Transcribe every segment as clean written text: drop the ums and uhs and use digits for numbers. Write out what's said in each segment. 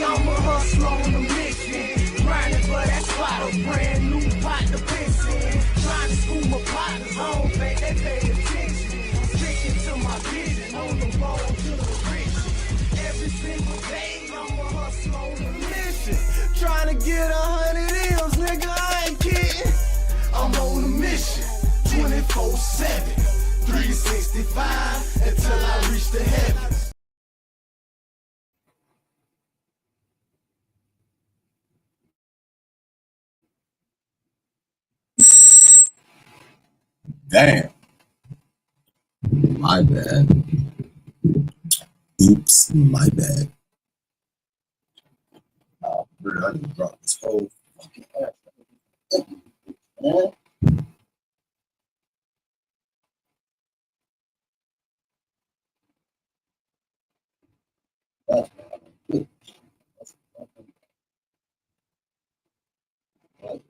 I'm a hustler on a mission. Grinding for that spot, a brand new pot to piss in. Trying to school my partners, I don't think they pay attention. I'm sticking to my vision, on the road to the riches. Every single day, I'm a hustler on a mission. Trying to get 100 M's, nigga, I ain't kidding. I'm on a mission, 24/7, 365, until I reach the heavens. Damn. My bad. Oops, my bad. Bro, I just dropped this whole fucking ass. Man. That's good. That's fucking right.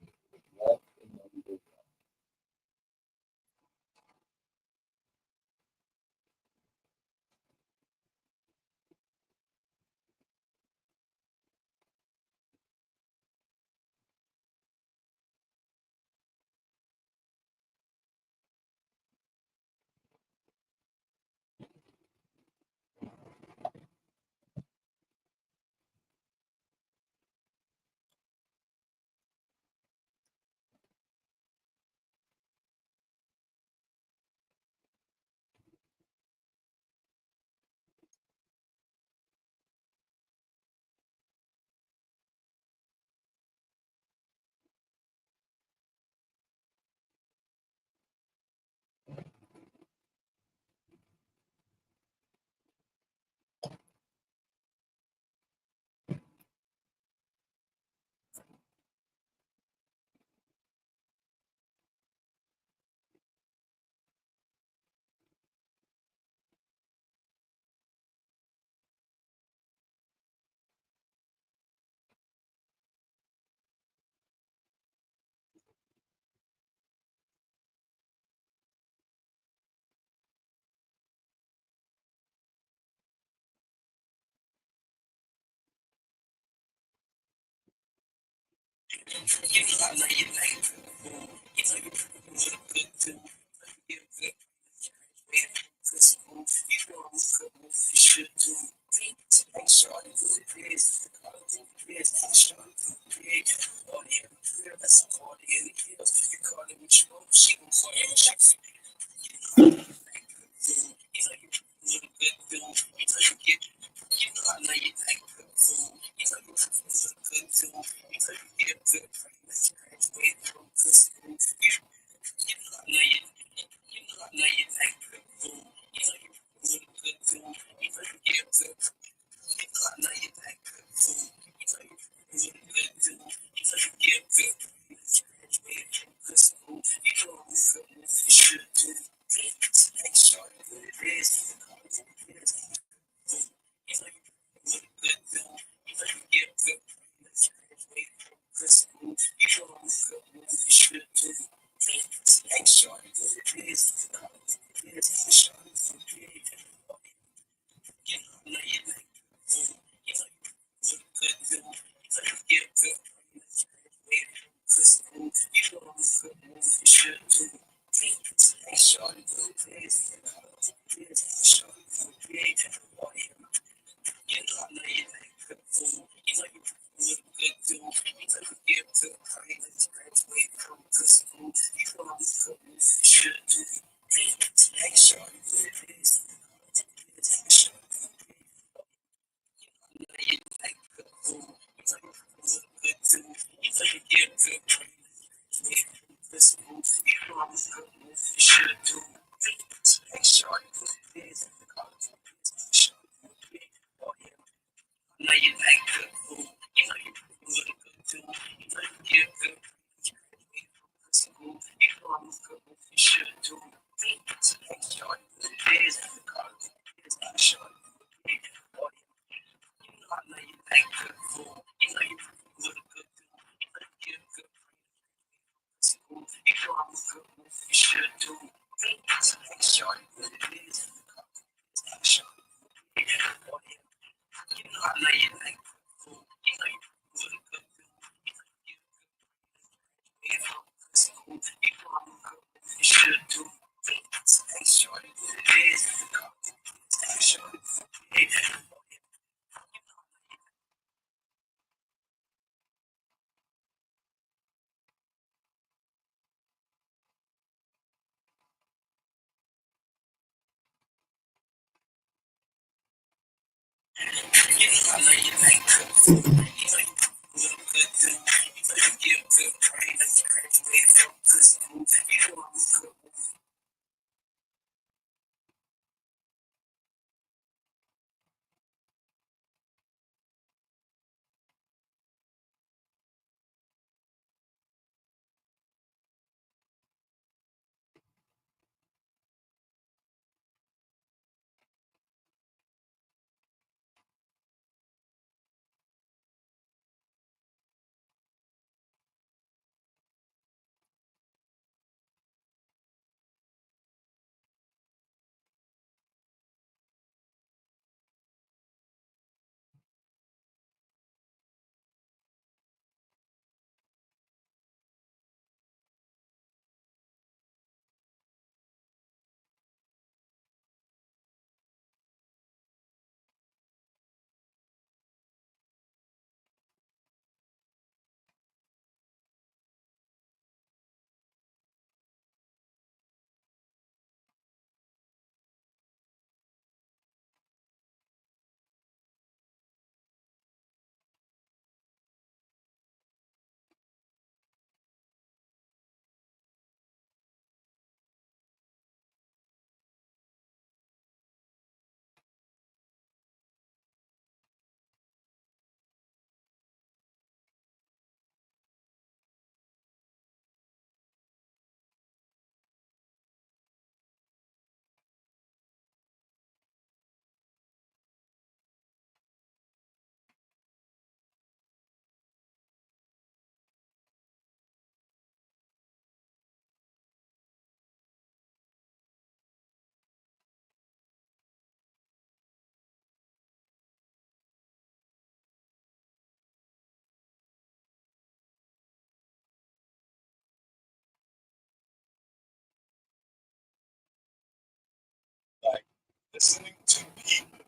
Like listening to people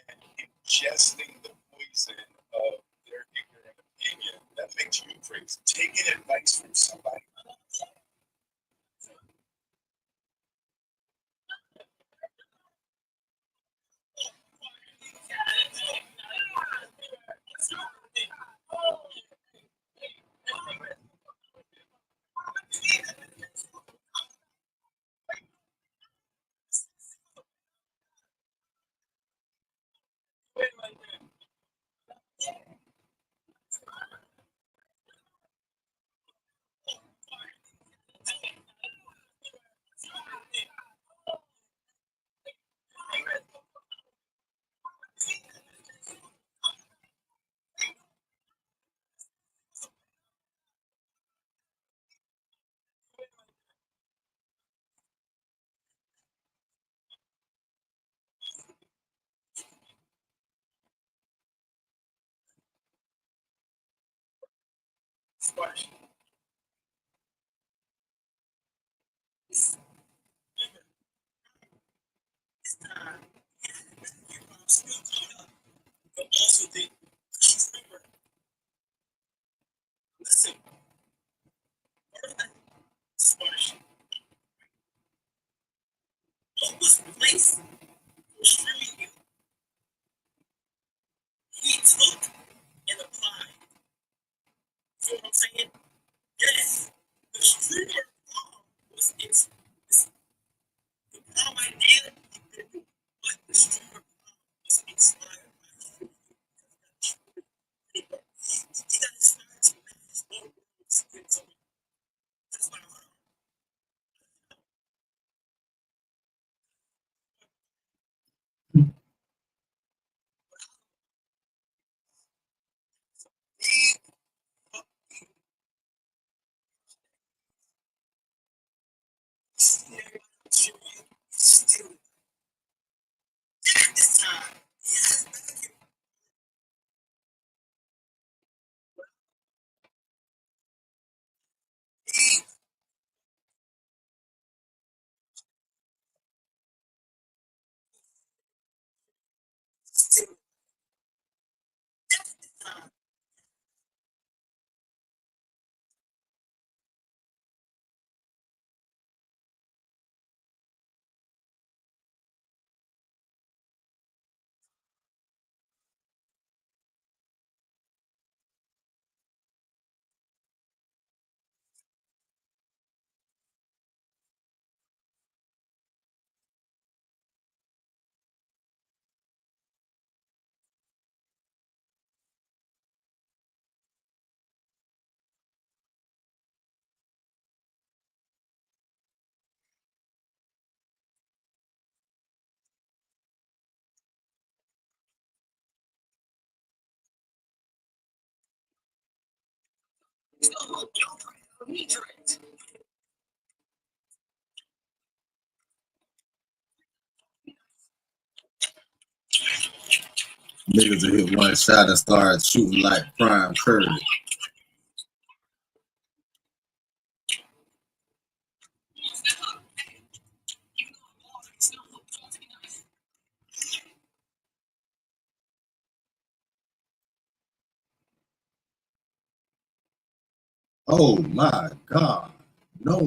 and ingesting the poison of their ignorant opinion that makes you crazy. Taking advice from somebody. But also they remember, listen, Sparsh, what was placed for streaming you, he took and applied. See what I'm saying? Niggas will hit one shot and start shooting like Prime Curry. Oh my God. No.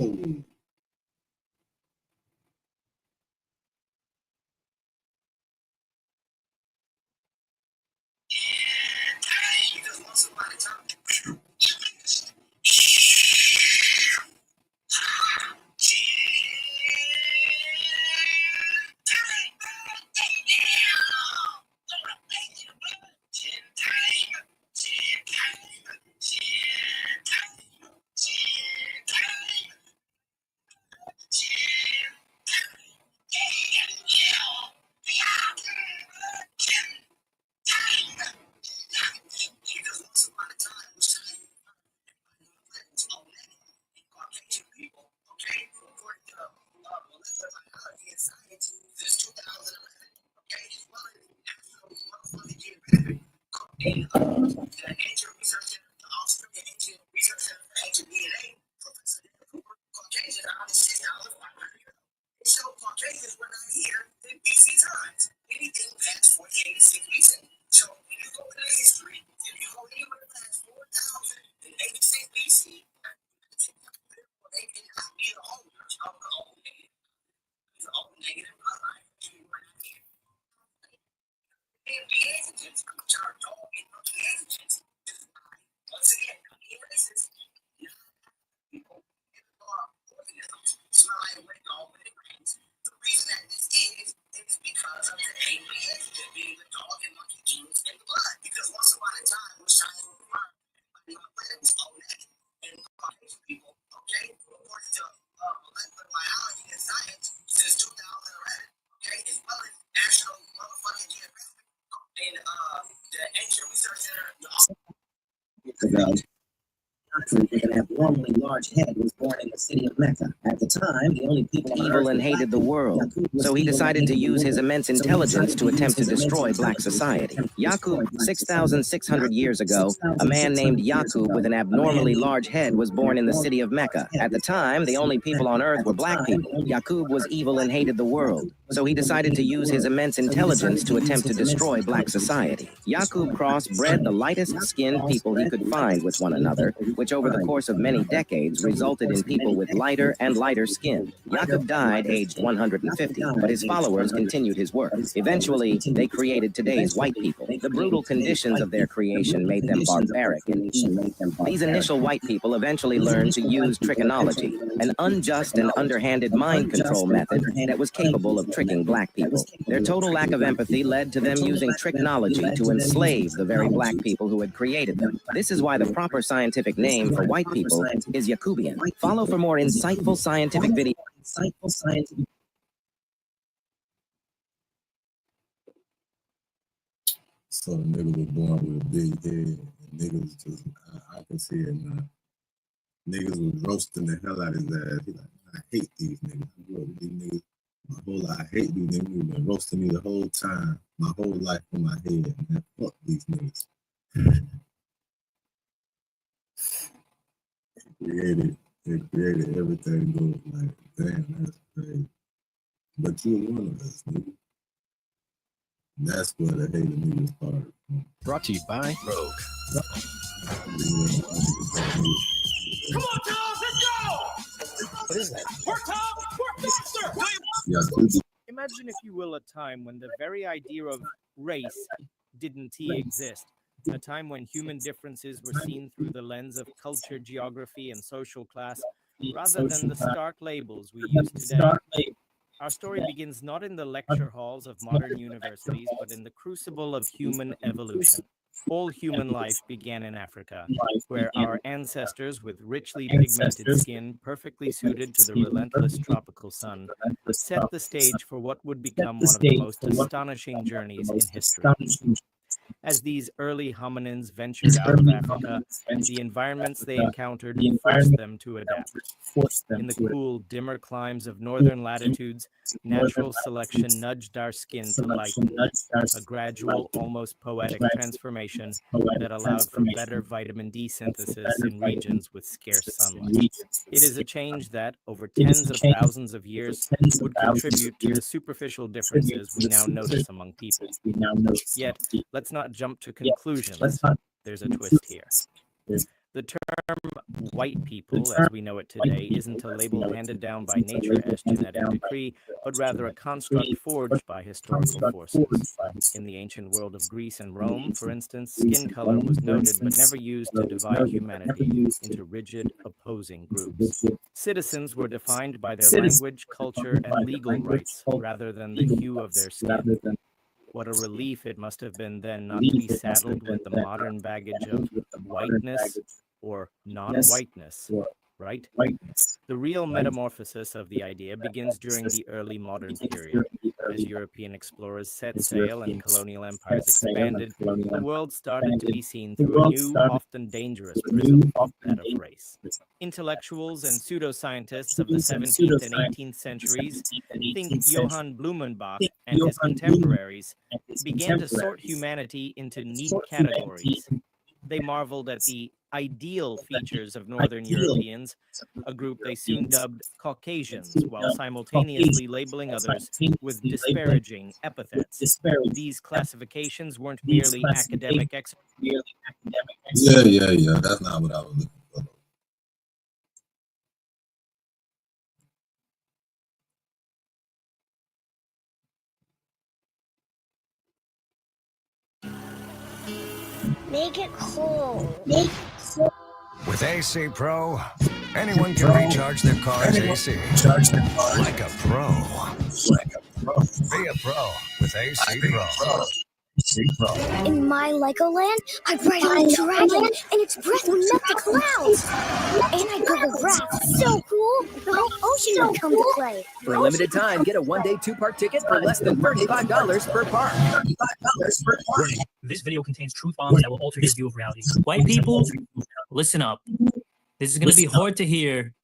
With an abnormally large head was born in the city of Mecca. At the time, the only people on evil earth and were hated the black world. people. Yaqub was So he evil and decided to hated the use his world. immense So he intelligence decided to attempt to use his destroy immense black intelligence to society. attempt to destroy Yaqub, black 6,600 society. years ago, a man 6,600 named years Yaqub ago, with an a man abnormally named large head Yaqub was with an born in the city of abnormally Mecca. large head At the was born in time, the the city only of people Mecca. on earth At were the black time, people. the only people Yaqub on was earth were evil black and hated the people. world. Yaqub was So he evil and decided to hated the use his world. immense So he intelligence decided to to use attempt to his immense destroy black intelligence to society. attempt to destroy Yaqub black crossbred the society. lightest-skinned people he Crossbred could the find with lightest one skinned another, people he which could over the find with course of one many another, decades which over the resulted course in of many people with lighter decades and lighter resulted in people skin. with lighter Yaqub and died lighter aged skin. Yaqub 150, but died his aged followers 150, continued his work. but his followers Eventually, continued they his work. created today's white Eventually, people. they The brutal created today's conditions white of their people. The creation brutal made them conditions of their barbaric and creation evil. made them These barbaric. initial white people eventually These learned to initial white use people eventually trichonology, learned an to use unjust and trichonology, underhanded an mind control unjust and method that underhanded was mind capable of control tricking method black that was people. Their capable of total lack tricking of black empathy people. led to Their them total using lack of empathy trichonology led to to them using enslave the very black trichonology people who had created them. This is to why the create proper them. scientific This is name why for the white proper people scientific is name for Yacubian. white Follow people for more is insightful Yacubian. scientific Follow for videos. more insightful scientific. So the nigga was born with a big head. And niggas just, I can see it now. Niggas was roasting the hell out of his ass. He like, I hate these niggas. I grew up with these niggas. My whole life, I hate these niggas. They've been roasting me the whole time. My whole life on my head. Man, fuck these niggas. It created everything good. Like, damn, that's crazy. But you were one of us, nigga. That's where the hate of me started from. Brought to you by Rogue. Come on, Charles, let's go! What is that? Work, Tom! Work faster! Yeah, Tubi. Imagine, if you will, a time when the very idea of race didn't exist. A time when human differences were seen through the lens of culture, geography, and social class, rather than the stark labels we use today. Our story begins not in the lecture halls of modern universities, but in the crucible of human evolution. All human life began in Africa, where our ancestors with richly pigmented skin, perfectly suited to the relentless tropical sun, set the stage for what would become one of the most astonishing journeys in history. As these early hominins ventured out of Africa, the environments they encountered forced them to adapt. In the cool, dimmer climes of northern latitudes, natural selection nudged our skin to lighten, a gradual, almost poetic transformation that allowed for better vitamin D synthesis in regions with scarce sunlight. It is a change that, over tens of thousands of years, would contribute to the superficial differences we now notice among people. Yet, let's not jump to conclusions. There's a twist here. The term white people, as we know it today, isn't a label handed down by nature as genetic decree, but rather a construct forged by historical forces. In the ancient world of Greece and Rome, for instance, skin color was noted but never used to divide humanity into rigid, opposing groups. Citizens were defined by their language, culture, and legal rights, rather than the hue of their skin. What a relief it must have been then not to be saddled with the modern baggage of whiteness or non-whiteness, right? The real metamorphosis of the idea begins during the early modern period. As European explorers set sail and colonial empires expanded, the world started to be seen through a new, often dangerous prism, that of race. Intellectuals and pseudoscientists of the 17th and 18th centuries, think Johann Blumenbach and his contemporaries, began to sort humanity into neat categories. They marveled at the ideal features of Northern Europeans, a group they soon dubbed Caucasians, while simultaneously labeling others with disparaging epithets. These classifications weren't merely academic exercises. Yeah. That's not what I was looking for. Make it cold. With AC Pro, anyone can recharge their car's AC. Like a pro. Be a pro with AC Pro. In my Legoland, I ride on a dragon, and its breath would melt the clouds. And I build a raft so cool, the whole ocean would come to play. For a limited time, get a one-day two-park ticket for less than $35 per park. This video contains truth bombs that will alter your view of reality. White people, listen up. This is going to be hard to hear,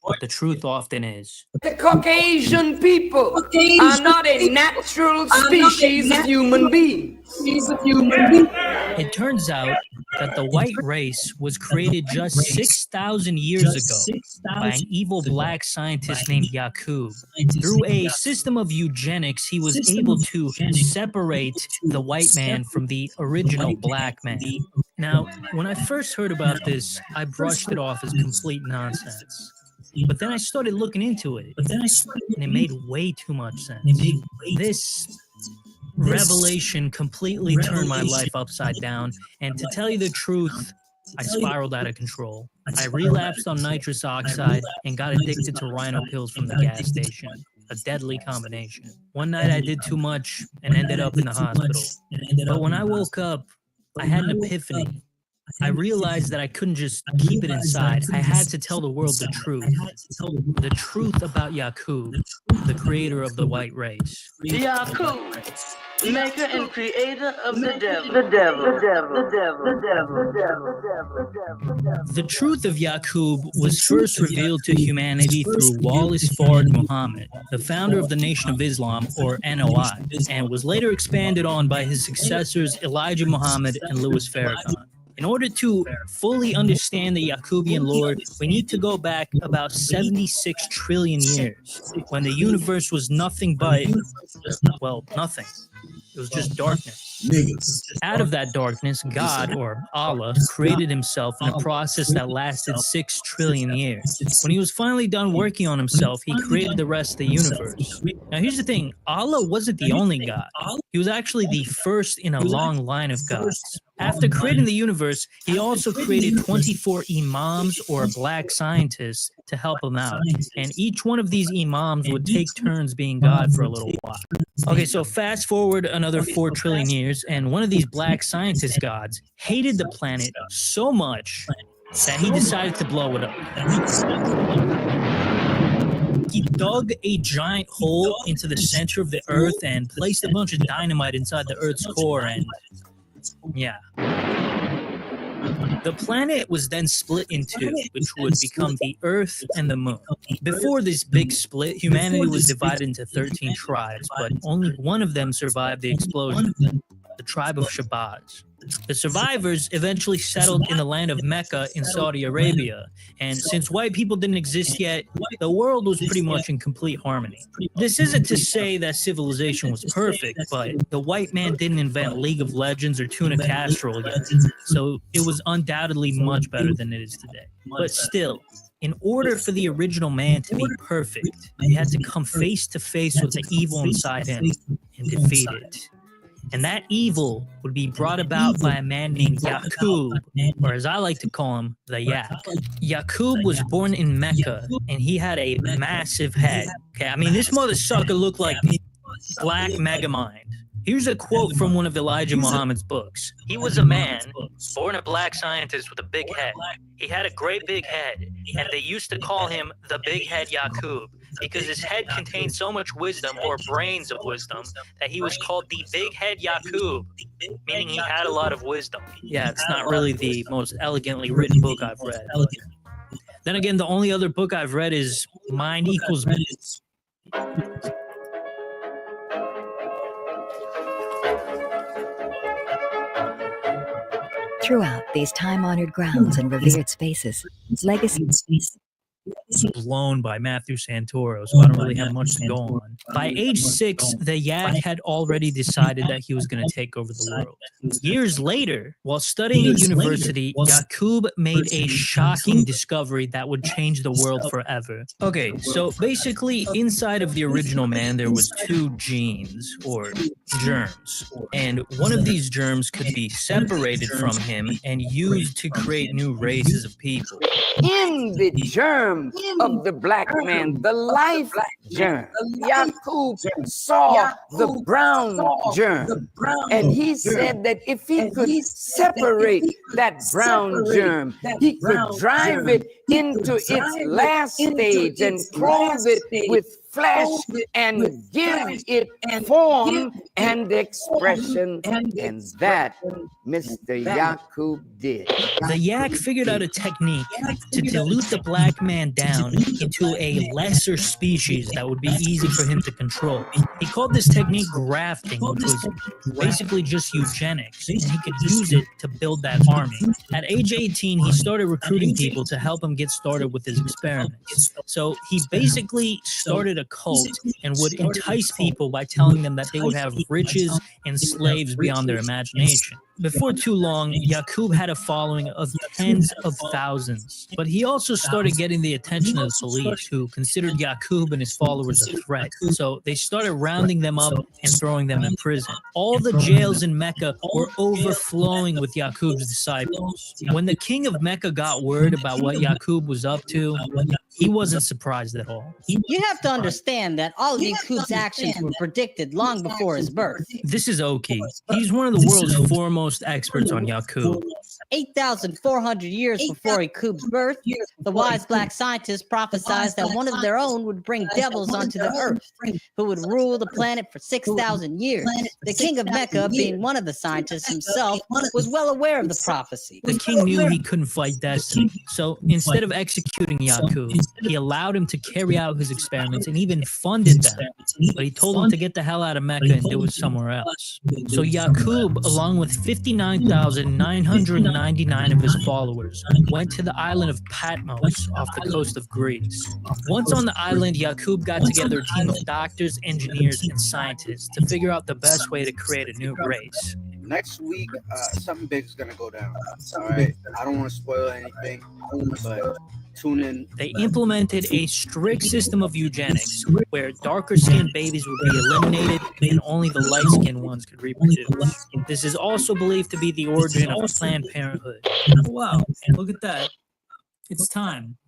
but the truth often is. The Caucasian people are not a natural species of human being. It turns out that the white race was created just 6,000 years ago by an evil black scientist named Yakub. Through a system of eugenics, he was able to separate the white man from the original black man. Now, when I first heard about this, I brushed it off as complete nonsense. But then I started looking into it, and it made way too much sense. This revelation completely turned my life upside down, and to tell you the truth, I spiraled out of control. I relapsed on nitrous oxide and got addicted to rhino pills from the gas station, a deadly combination. One night I did too much and ended up in the hospital. But when I woke up, I had an epiphany. I realized that I couldn't just keep it inside. I had to tell the world the truth. The truth about Yakub, the creator of the white race. Yakub, maker and creator of the devil. The truth of Yakub was first revealed to humanity through Wallace Fard Muhammad, the founder of the Nation of Islam, or NOI, and was later expanded on by his successors Elijah Muhammad and Louis Farrakhan. In order to fully understand the Yakubian Lord, we need to go back about 76 trillion years, when the universe was nothing but, well, nothing. It was just darkness. Out of that darkness, God, or Allah, created himself in a process that lasted 6 trillion years. When he was finally done working on himself, he created the rest of the universe. Now, here's the thing. Allah wasn't the only God. He was actually the first in a long line of gods. After creating the universe, he also created 24 imams, or black scientists, to help him out. And each one of these imams would take turns being God for a little while. Okay, so fast forward another 4 trillion years, and one of these black scientist gods hated the planet so much that he decided to blow it up. He dug a giant hole into the center of the earth and placed a bunch of dynamite inside the earth's core, and Yeah. The planet was then split in two, which would become the Earth and the Moon. Before this big split, humanity was divided into 13 tribes, but only one of them survived the explosion, the tribe of Shabazz. The survivors eventually settled in the land of Mecca in Saudi Arabia, and since white people didn't exist yet, the world was pretty much in complete harmony. This isn't to say that civilization was perfect, but the white man didn't invent League of Legends or tuna casserole yet, so it was undoubtedly much better than it is today. But still, in order for the original man to be perfect, he had to come face to face with the evil inside him and defeat it. And that evil would be brought about by a man named Yaqub, or as I like to call him, the Yak. Yaqub was born in Mecca, and he had a massive head. Okay, I mean, this mother sucker looked like Black Megamind. Here's a quote from one of Elijah Muhammad's books. He was a man, born a black scientist with a big head. He had a great big head, and they used to call him the Big Head Yaqub, because his head contained so much wisdom, or brains of wisdom, that he was called the Big Head Yaqub, meaning he had a lot of wisdom. Yeah, it's not really the most elegantly written book I've read. Then again, the only other book I've read is Mind Equals Minutes. Throughout these time-honored grounds and revered spaces, legacy blown by Matthew Santoro, so I don't really have much to go on. By age 6, the Yak had already decided that he was going to take over the world. Years later, while studying at university, Yaqub made a shocking discovery that would change the world forever. Okay, so basically, inside of the original man, there was 2 genes, or germs, and one of these germs could be separated from him and used to create new races of people. In the germ of the black man, the life germ, Yaqub saw the brown germ, and he said that if he could separate that brown germ, he could drive it into its last stage and clothe it with flesh and give it form and expression, and that Mr. Yaqub did. The Yak figured out a technique to dilute the black man down into a lesser species that would be easy for him to control. He called this technique grafting, which was basically just eugenics, and he could use it to build that army. At age 18, he started recruiting people to help him get started with his experiments. So he basically started a cult and would entice people by telling them that they would have riches and slaves beyond their imagination. Before too long, Yaqub had a following of tens of thousands, but he also started getting the attention of the police, who considered Yaqub and his followers a threat. So they started rounding them up and throwing them in prison. All the jails in Mecca were overflowing with Yaqub's disciples. When the king of Mecca got word about what Yaqub was up to, he wasn't surprised at all. You have to understand that all of Yaqub's actions were predicted long before his birth. This is Oki. He's one of the world's foremost experts on Yaqub. 8,400 years before Yaqub's birth, the wise black scientists prophesied that one of their own would bring devils onto the earth, who would rule the planet for 6,000 years. The king of Mecca, being one of the scientists himself, was well aware of the prophecy. The king knew he couldn't fight destiny, so instead of executing Yaqub, he allowed him to carry out his experiments and even funded them, but he told him to get the hell out of Mecca and do it somewhere else. So Yaqub, along with 59,999 of his followers, went to the island of Patmos off the coast of Greece. Once on the island, Yaqub got together a team of doctors, engineers, and scientists to figure out the best way to create a new race. Next week, something big is gonna go down. All right, I don't want to spoil anything, but tune in. They implemented a strict system of eugenics, where darker-skinned babies would be eliminated and only the light-skinned ones could reproduce. This is also believed to be the origin of Planned Parenthood. Wow, look at that. It's time.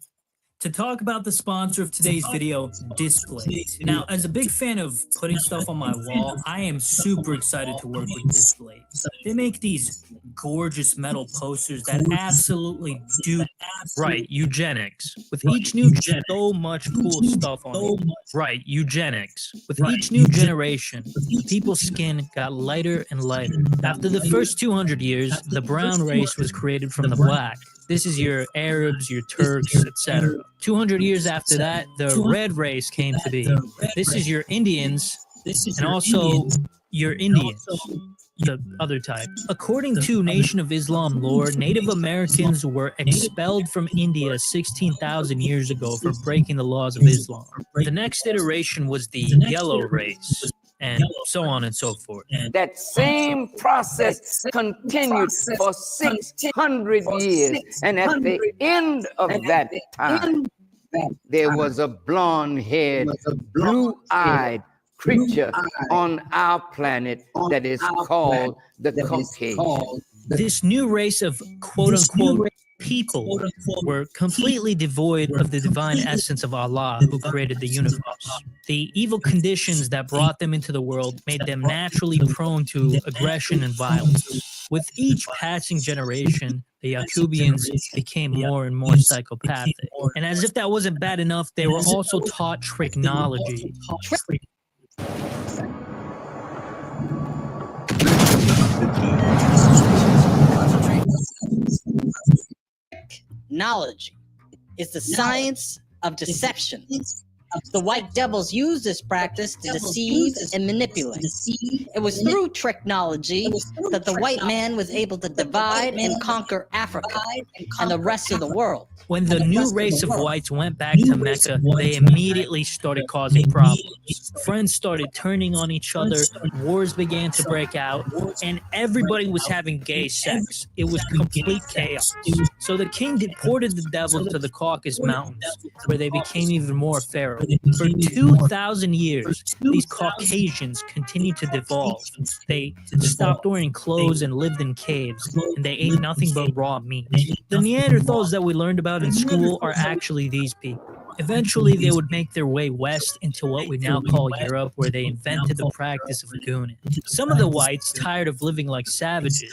to talk about the sponsor of today's video, Display. Now, as a big fan of putting stuff on my wall, I am super excited to work with Display. They make these gorgeous metal posters that absolutely do right eugenics. With each new so much cool stuff on it. Right, eugenics. With each new generation, people's skin got lighter and lighter. After the first 200 years, the brown race was created from the black. This is your Arabs, your Turks, etc. 200 years after that, the red race came to be. This is your Indians, and also your Indians, the other type. According to Nation of Islam lore, Native Americans were expelled from India 16,000 years ago for breaking the laws of Islam. The next iteration was the yellow race, and so on and so forth. That same process continued for 600 years. And at the end of that time, there was a blonde-haired, blue-eyed creature on our planet that is called the Caucasian. This new race of quote-unquote people were completely devoid of the divine essence of Allah who created the universe. The evil conditions that brought them into the world made them naturally prone to aggression and violence. With each passing generation, the Yakubians became more and more psychopathic. And as if that wasn't bad enough, they were also taught tricknology. Knowledge is the science of deception. The white devils used this practice to deceive and manipulate. It was through technology that the white man was able to divide and conquer Africa and the rest of the world. When the new race of whites went back to Mecca, they immediately started causing problems. Friends started turning on each other, wars began to break out, and everybody was having gay sex. It was complete chaos. So the king deported the devils to the Caucasus Mountains, where they became even more feral. For 2,000 years, these Caucasians continued to devolve. They stopped wearing clothes and lived in caves, and they ate nothing but raw meat. The Neanderthals that we learned about in school are actually these people. Eventually, they would make their way west into what we now call Europe, where they invented the practice of gooning. Some of the whites, tired of living like savages,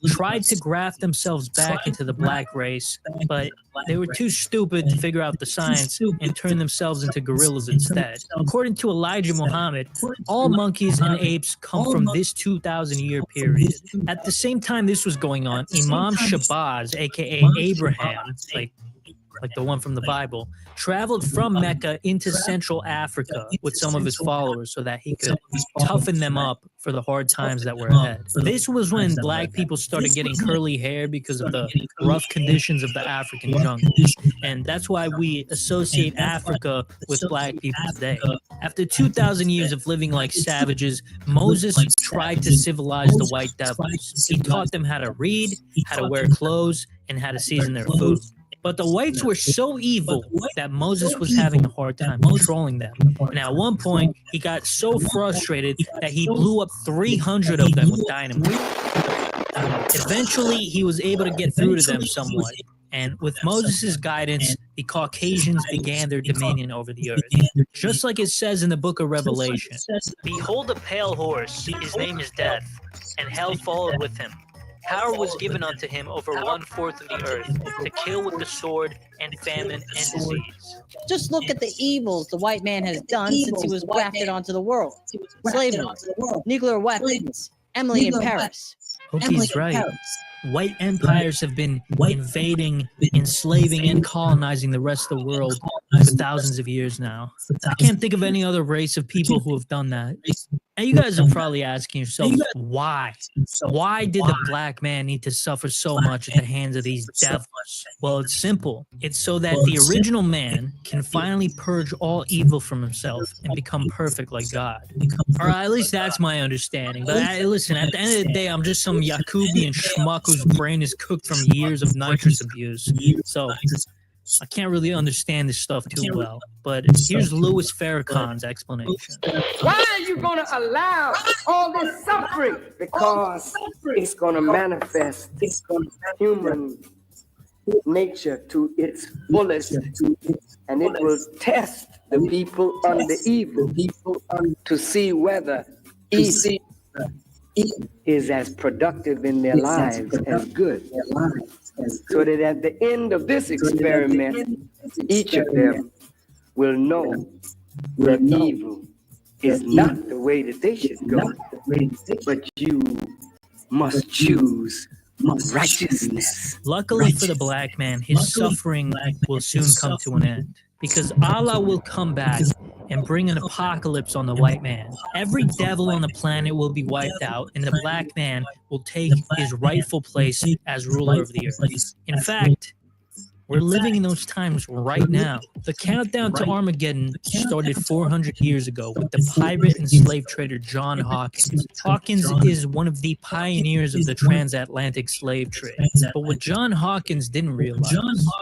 tried to graft themselves back into the black race, but they were too stupid to figure out the science and turn themselves into gorillas instead. According to Elijah Muhammad, all monkeys and apes come from this 2,000-year period. At the same time this was going on, Imam Shabazz, aka Abraham, like the one from the Bible, traveled from Mecca into Central Africa with some of his followers so that he could toughen them up for the hard times that were ahead. This was when black people started getting curly hair because of the rough conditions of the African jungle. And that's why we associate Africa with black people today. After 2,000 years of living like savages, Moses tried to civilize the white devils. He taught them how to read, how to wear clothes, and how to season their food. But the whites were so evil that Moses was having a hard time controlling them. And at one point, he got so frustrated that he blew up 300 of them with dynamite. Eventually, he was able to get through to them somewhat. And with Moses' guidance, the Caucasians began their dominion over the earth. Just like it says in the book of Revelation, "Behold a pale horse, his name is Death, and hell followed with him. Power was given unto him over 1/4 of the earth, to kill with the sword and famine and disease." Just look at the evils the white man has done since he was grafted onto the world. Slavery, nuclear weapons, Emily in Paris. Hoki's right. White empires have been invading, enslaving, and colonizing the rest of the world for thousands of years now. I can't think of any other race of people who have done that. And you guys are probably asking yourselves, why? Why did the black man need to suffer so much at the hands of these devils? Well, it's simple. It's so that the original man can finally purge all evil from himself and become perfect like God. Or at least that's my understanding. But listen, at the end of the day, I'm just some Yakubian schmuck whose brain is cooked from years of nitrous abuse. So I can't really understand this stuff too well. But here's Louis Farrakhan's explanation. Why are you going to allow all this suffering? Because it's going to manifest human nature to its fullest, and it will test the people under evil to see whether evil is as productive in their lives as good. So that at the end of this experiment, each of them will know that evil is not the way that they should go, but you must choose righteousness. Luckily for the black man, his suffering will soon come to an end, because Allah will come back and bring an apocalypse on the white man. Every devil on the planet will be wiped out, and the black man will take his rightful place as ruler of the earth. In fact, we're living in those times right now. The countdown to Armageddon started 400 years ago with the pirate and slave trader John Hawkins. Hawkins is one of the pioneers of the transatlantic slave trade. But what John Hawkins didn't realize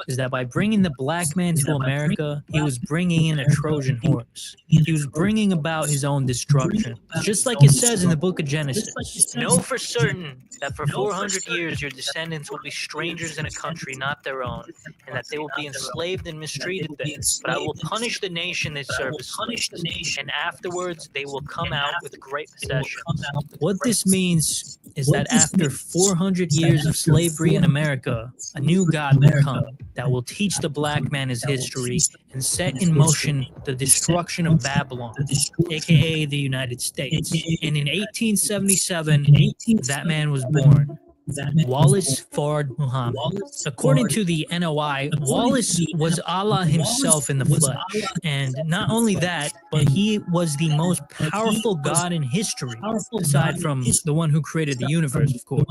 is that by bringing the black man to America, he was bringing in a Trojan horse. He was bringing about his own destruction. Just like it says in the book of Genesis, know for certain that for 400 years your descendants will be strangers in a country not their own, and that they will be enslaved and mistreated there. But I will punish the nation they serve as slaves, and afterwards they will come out with great possessions. What this means is that after 400 years of slavery in America, a new God will come that will teach the black man his history and set in motion the destruction of Babylon, aka the United States. And in 1877, that man was born. Wallace Fard Muhammad. According to the NOI, Wallace was Allah himself in the flesh. And not only that, but he was the most powerful God in history, aside from the one who created the universe, of course.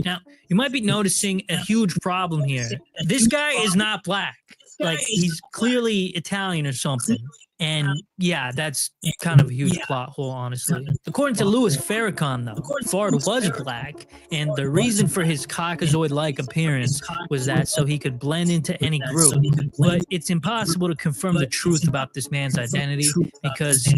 Now, you might be noticing a huge problem here. This guy is not black. Like, he's clearly Italian or something. And yeah, that's kind of a huge plot hole, honestly. According to Louis Farrakhan, though, Fard was black, and the reason for his Caucasoid-like appearance was that so he could blend into any group. But it's impossible to confirm the truth about this man's identity, because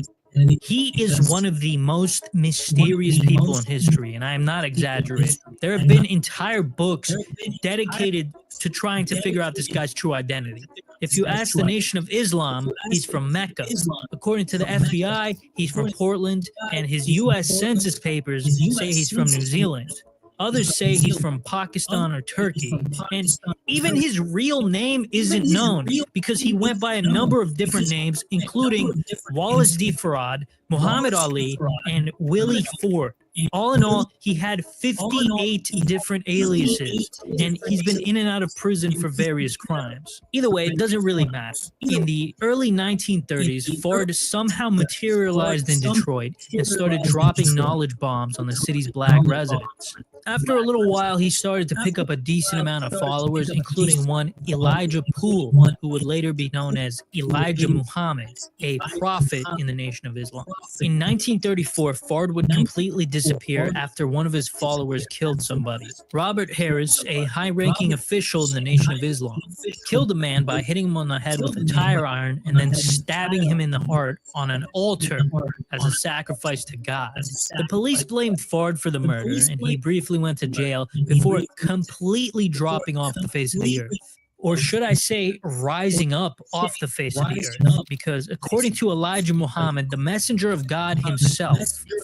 he is one of the most mysterious people in history, and I am not exaggerating. There have been entire books dedicated to trying to figure out this guy's true identity. If you ask the Nation of Islam, he's from Mecca. According to the FBI, he's from Portland, and his U.S. Census papers say he's from New Zealand. Others say he's from Pakistan or Turkey. And even his real name isn't known because he went by a number of different names, including Wallace D. Farad, Muhammad Ali, and Willie Ford. All in all, he had 58 different aliases, and he's been in and out of prison for various crimes. Either way, it doesn't really matter. In the early 1930s, Fard somehow materialized in Detroit and started dropping knowledge bombs on the city's black residents. After a little while, he started to pick up a decent amount of followers, including one Elijah Poole, who would later be known as Elijah Muhammad, a prophet in the Nation of Islam. In 1934, Fard would completely disappear after one of his followers killed somebody. Robert Harris, a high-ranking official in the Nation of Islam, killed a man by hitting him on the head with a tire iron and then stabbing him in the heart on an altar as a sacrifice to God. The police blamed Fard for the murder, and he briefly went to jail before completely dropping off the face of the earth. Or should I say, rising up off the face of the earth? Because according to Elijah Muhammad, the messenger of God himself,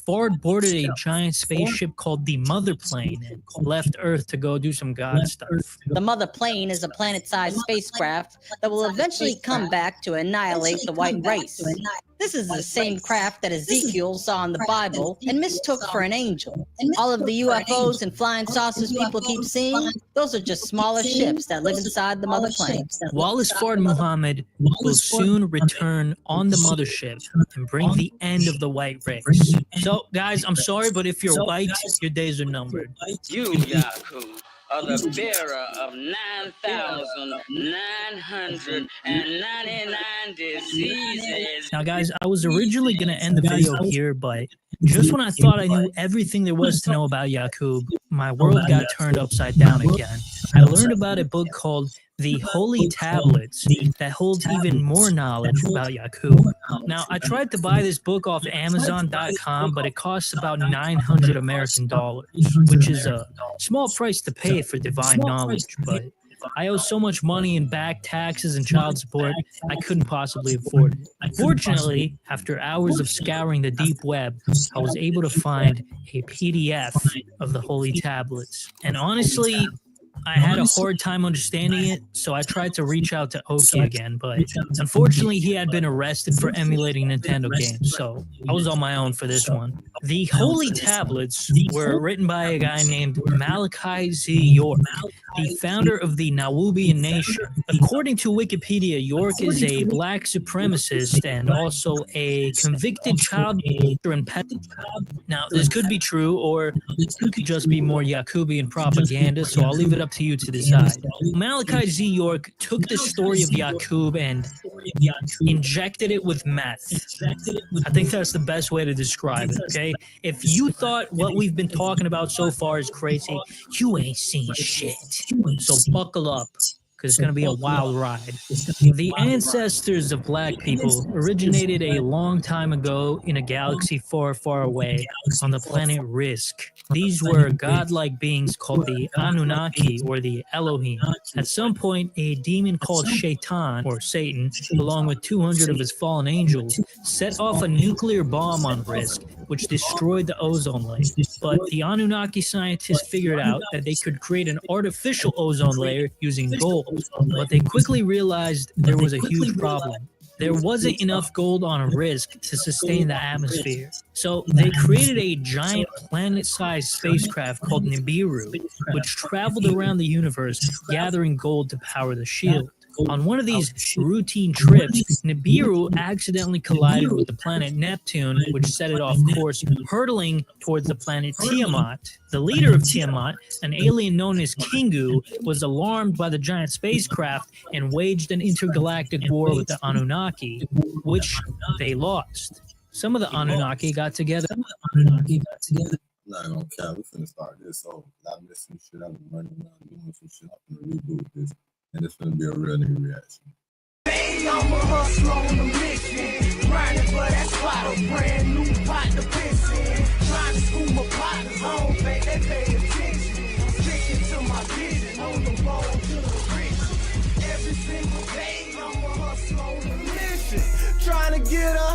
Fard boarded a giant spaceship called the Mother Plane and left Earth to go do some God stuff. The Mother Plane is a planet-sized spacecraft that will eventually come back to annihilate the white race. This is the same craft that Ezekiel saw in the Bible and mistook for an angel. All of the UFOs and flying saucers people keep seeing, those are just smaller ships that live inside the Mother Plane. Wallace Fard Muhammad will soon return on the mothership and bring the end of the white race. So, guys, I'm sorry, but if you're white, your days are numbered. You, Yaku, are the bearer of 9,999 diseases. Now, guys, I was originally going to end the video here, but just when I thought I knew everything there was to know about Yaqub, my world got turned upside down again. I learned about a book called The Holy Tablets that holds even more knowledge about Yaqub. Now, I tried to buy this book off Amazon.com, but it costs about $900 American dollars, which is a small price to pay for divine knowledge, but I owe so much money in back taxes and child support, I couldn't possibly afford it. Fortunately, after hours of scouring the deep web, I was able to find a PDF of the Holy Tablets. And honestly, I had a hard time understanding it, so I tried to reach out to Oki again, but unfortunately he had been arrested for emulating Nintendo games, so I was on my own for this one. The Holy Tablets were written by a guy named Malachi Z. York, the founder of the Nawubian Nation. According to Wikipedia, York is a black supremacist and also a convicted child molester and pedophile. Now, this could be true, or it could just be more Yakubian propaganda, so I'll leave it up to you to decide. Malachi Z. York took the story of Yakub and injected it with meth. I think that's the best way to describe it, okay? If you thought what we've been talking about so far is crazy, you ain't seen shit. So buckle up, because it's going to be a wild ride. The ancestors of black people originated a long time ago in a galaxy far, far away on the planet Risk. These were godlike beings called the Anunnaki, or the Elohim. At some point, a demon called Shaitan, or Satan, along with 200 of his fallen angels, set off a nuclear bomb on Risk, which destroyed the ozone layer. But the Anunnaki scientists figured out that they could create an artificial ozone layer using gold. But they quickly realized there was a huge problem. There wasn't enough gold on Risk to sustain the atmosphere. So they created a giant planet-sized spacecraft called Nibiru, which traveled around the universe gathering gold to power the shield. On one of these routine trips, Nibiru accidentally collided with the planet Neptune, which set it off course, hurtling towards the planet Tiamat. The leader of Tiamat, an alien known as Kingu, was alarmed by the giant spacecraft and waged an intergalactic war with the Anunnaki, which they lost. Some of the Anunnaki got together. I'm not gonna care. We finna start this over. I missed some shit. I've been running around doing some shit. I'm gonna reboot this. And it's gonna be a real nigga reaction. Baby, I'm a hustler on a mission. Grinding for that spot, a brand new pot to piss in. Trying to school my partners home, babe, they pay attention. I'm sticking to my vision, on the road to the riches. Every single day, I'm a hustler on a mission. Trying to get up.